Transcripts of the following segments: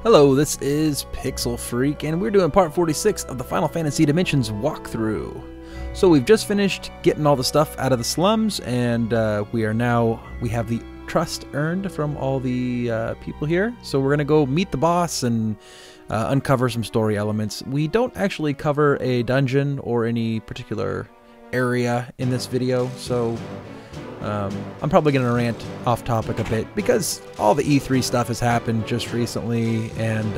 Hello, this is Pixel Freak, and we're doing part 46 of the Final Fantasy Dimensions walkthrough. So we've just finished getting all the stuff out of the slums, and we have the trust earned from all the people here. So we're gonna go meet the boss and uncover some story elements. We don't actually cover a dungeon or any particular area in this video, so I'm probably going to rant off topic a bit because all the E3 stuff has happened just recently, and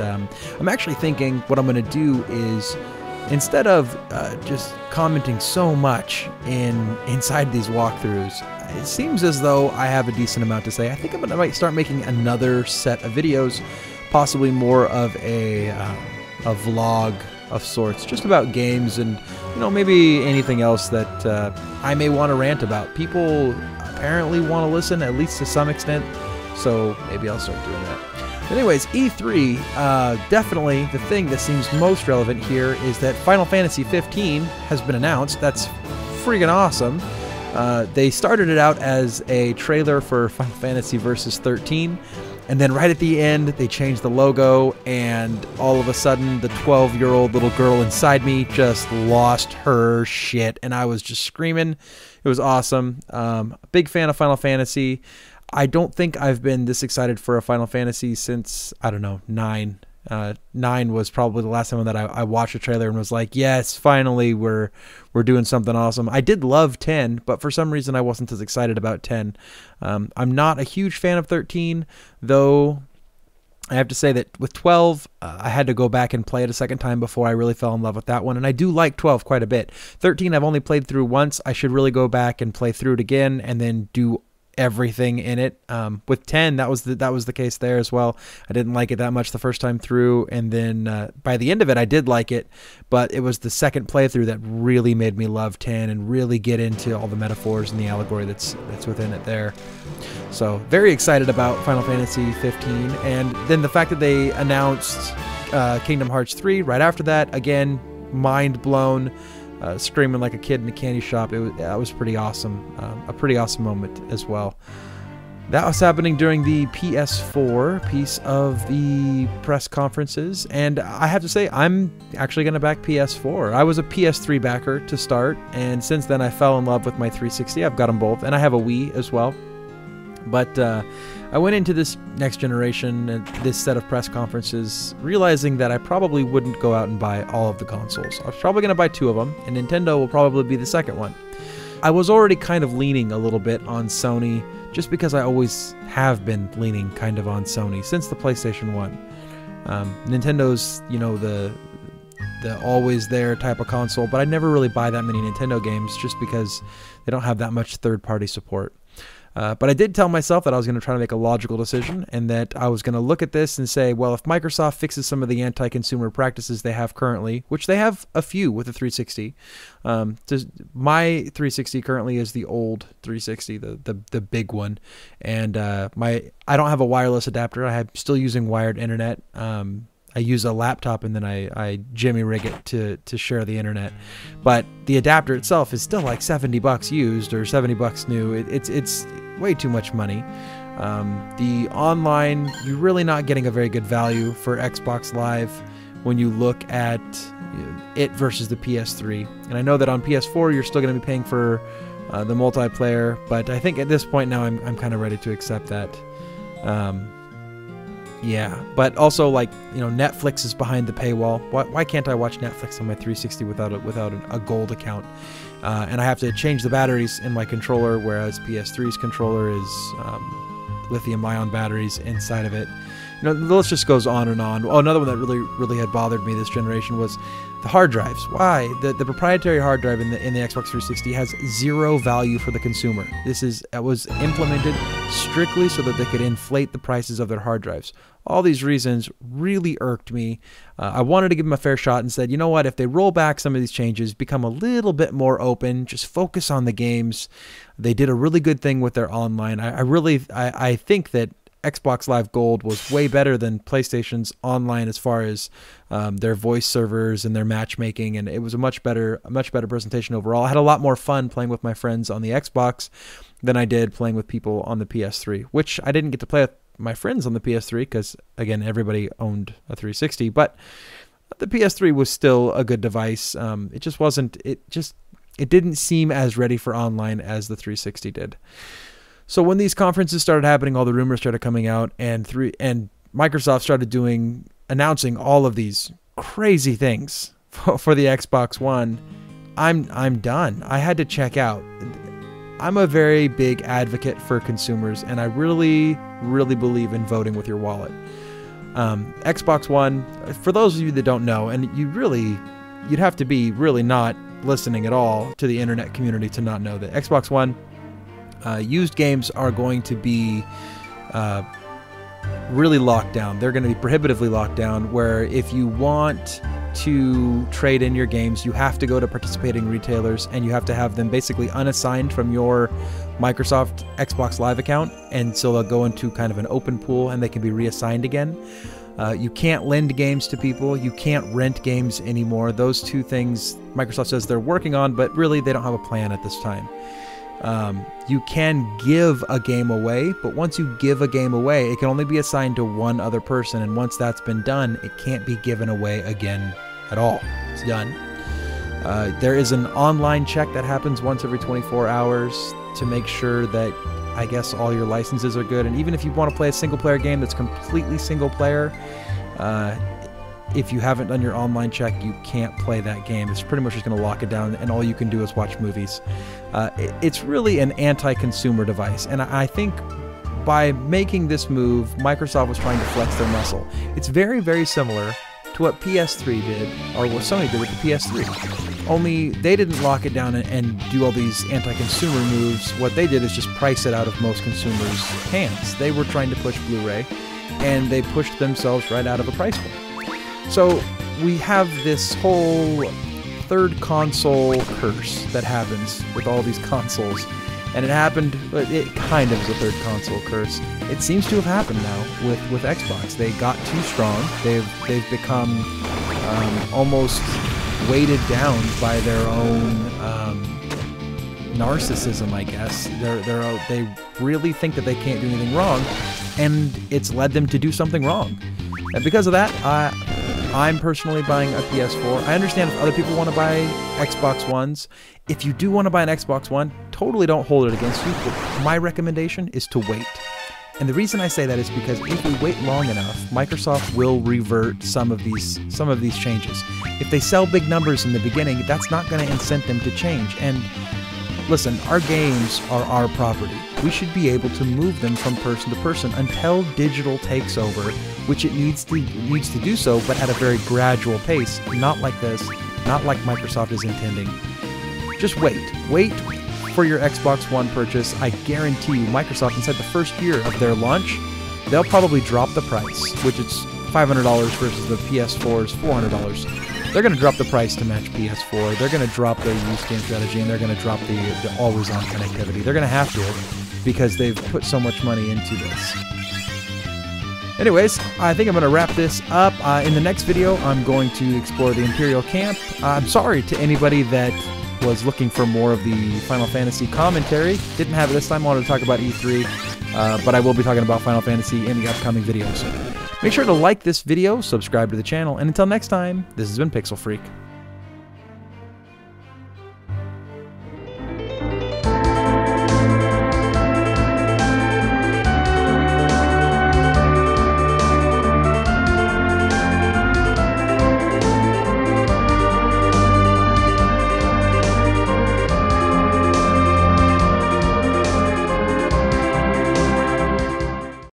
I'm actually thinking what I'm going to do is, instead of just commenting so much inside these walkthroughs, it seems as though I have a decent amount to say. I think I might start making another set of videos, possibly more of a vlog of sorts, just about games and, you know, maybe anything else that I may want to rant about. People apparently want to listen, at least to some extent, so maybe I'll start doing that. But anyways, E3, definitely the thing that seems most relevant here is that Final Fantasy 15 has been announced. That's freaking awesome. They started it out as a trailer for Final Fantasy Versus 13, and then right at the end, they changed the logo, and all of a sudden, the 12-year-old little girl inside me just lost her shit, and I was just screaming. It was awesome. Big fan of Final Fantasy. I don't think I've been this excited for a Final Fantasy since, I don't know, 9. 9 was probably the last time that I watched a trailer and was like, yes, finally we're doing something awesome. I did love 10, but for some reason I wasn't as excited about 10. I'm not a huge fan of 13, though I have to say that with 12, I had to go back and play it a second time before I really fell in love with that one, and I do like 12 quite a bit. 13 I've only played through once. I should really go back and play through it again and then do everything in it. With 10, that was the case there as well. I didn't like it that much the first time through, and then by the end of it I did like it, but it was the second playthrough that really made me love 10 and really get into all the metaphors and the allegory that's within it there. So very excited about Final Fantasy 15, and then the fact that they announced Kingdom Hearts 3 right after that, again, mind blown. Screaming like a kid in a candy shop. That was pretty awesome. A pretty awesome moment as well. That was happening during the PS4 piece of the press conferences, and I have to say I'm actually going to back PS4. I was a PS3 backer to start, and since then I fell in love with my 360. I've got them both, and I have a Wii as well. But I went into this next generation and this set of press conferences realizing that I probably wouldn't go out and buy all of the consoles. I was probably going to buy 2 of them, and Nintendo will probably be the second one. I was already kind of leaning a little bit on Sony, just because I always have been leaning kind of on Sony since the PlayStation 1. Nintendo,'s, you know, the always there type of console, but I never really buy that many Nintendo games just because they don't have that much third-party support. But I did tell myself that I was going to try to make a logical decision, and that I was going to look at this and say, well, if Microsoft fixes some of the anti-consumer practices they have currently, which they have a few with the 360, my 360 currently is the old 360, the big one, and I don't have a wireless adapter. I'm still using wired internet. I use a laptop and then I jimmy rig it to share the internet, but the adapter itself is still like $70 used or $70 new. It's way too much money. The online, you're really not getting a very good value for Xbox Live when you look at it versus the PS3. And I know that on PS4 you're still going to be paying for the multiplayer, but I think at this point now I'm kind of ready to accept that. Yeah, but also, like, you know, Netflix is behind the paywall. Why can't I watch Netflix on my 360 without a gold account? And I have to change the batteries in my controller, whereas PS3's controller is lithium-ion batteries inside of it. You know, the list just goes on and on. Oh, another one that really had bothered me this generation was the hard drives. Why? The proprietary hard drive in the Xbox 360 has zero value for the consumer. It was implemented strictly so that they could inflate the prices of their hard drives. All these reasons really irked me. I wanted to give them a fair shot and said, you know what, if they roll back some of these changes, become a little bit more open, just focus on the games. They did a really good thing with their online. I think that Xbox Live Gold was way better than PlayStation's online as far as their voice servers and their matchmaking, and it was a much better presentation overall. I had a lot more fun playing with my friends on the Xbox, than I did playing with people on the PS3, which I didn't get to play with my friends on the PS3 because, again, everybody owned a 360, but the PS3 was still a good device. It just wasn't, it didn't seem as ready for online as the 360 did. So when these conferences started happening, all the rumors started coming out, and Microsoft started announcing all of these crazy things for the Xbox One, I'm done. I had to check out. I'm a very big advocate for consumers, and I really, really believe in voting with your wallet. Xbox One, for those of you that don't know, and you'd have to be really not listening at all to the internet community to not know that Xbox One used games are going to be really locked down. They're going to be prohibitively locked down, where if you want to trade in your games, you have to go to participating retailers and you have to have them basically unassigned from your Microsoft Xbox Live account, and so they'll go into kind of an open pool and they can be reassigned again. You can't lend games to people. You can't rent games anymore. Those two things Microsoft says they're working on, but really they don't have a plan at this time. You can give a game away, but once you give a game away, it can only be assigned to one other person, and once that's been done, it can't be given away again at all. It's done. There is an online check that happens once every 24 hours to make sure that, I guess, all your licenses are good, and even if you want to play a single-player game that's completely single-player, if you haven't done your online check, you can't play that game. It's pretty much just going to lock it down, and all you can do is watch movies. It's really an anti-consumer device, and I think by making this move, Microsoft was trying to flex their muscle. It's very, very similar to what PS3 did, or what Sony did with the PS3. Only they didn't lock it down and do all these anti-consumer moves. What they did is just price it out of most consumers' hands. They were trying to push Blu-ray, and they pushed themselves right out of a price point. So we have this whole third console curse that happens with all these consoles. And it kind of is a third console curse. It seems to have happened now with Xbox. They got too strong. They've become almost weighted down by their own narcissism, I guess. They really think that they can't do anything wrong, and it's led them to do something wrong. And because of that, I'm personally buying a PS4. I understand if other people want to buy Xbox Ones. If you do want to buy an Xbox One, totally don't hold it against you. But my recommendation is to wait. And the reason I say that is because if we wait long enough, Microsoft will revert some of these changes. If they sell big numbers in the beginning, that's not going to incent them to change. And listen, our games are our property. We should be able to move them from person to person until digital takes over, which it needs to do so, but at a very gradual pace, not like this, not like Microsoft is intending. Just wait for your Xbox One purchase. I guarantee you, Microsoft, inside the first year of their launch, they'll probably drop the price, which is $500 versus the PS4's $400. They're going to drop the price to match PS4. They're going to drop their used game strategy, and they're going to drop the always-on connectivity. They're going to have to, because they've put so much money into this. Anyways, I think I'm going to wrap this up. In the next video, I'm going to explore the Imperial Camp. I'm sorry to anybody that was looking for more of the Final Fantasy commentary. Didn't have it this time. I wanted to talk about E3, but I will be talking about Final Fantasy in the upcoming videos. Make sure to like this video, subscribe to the channel, and until next time, this has been Pixel Freak.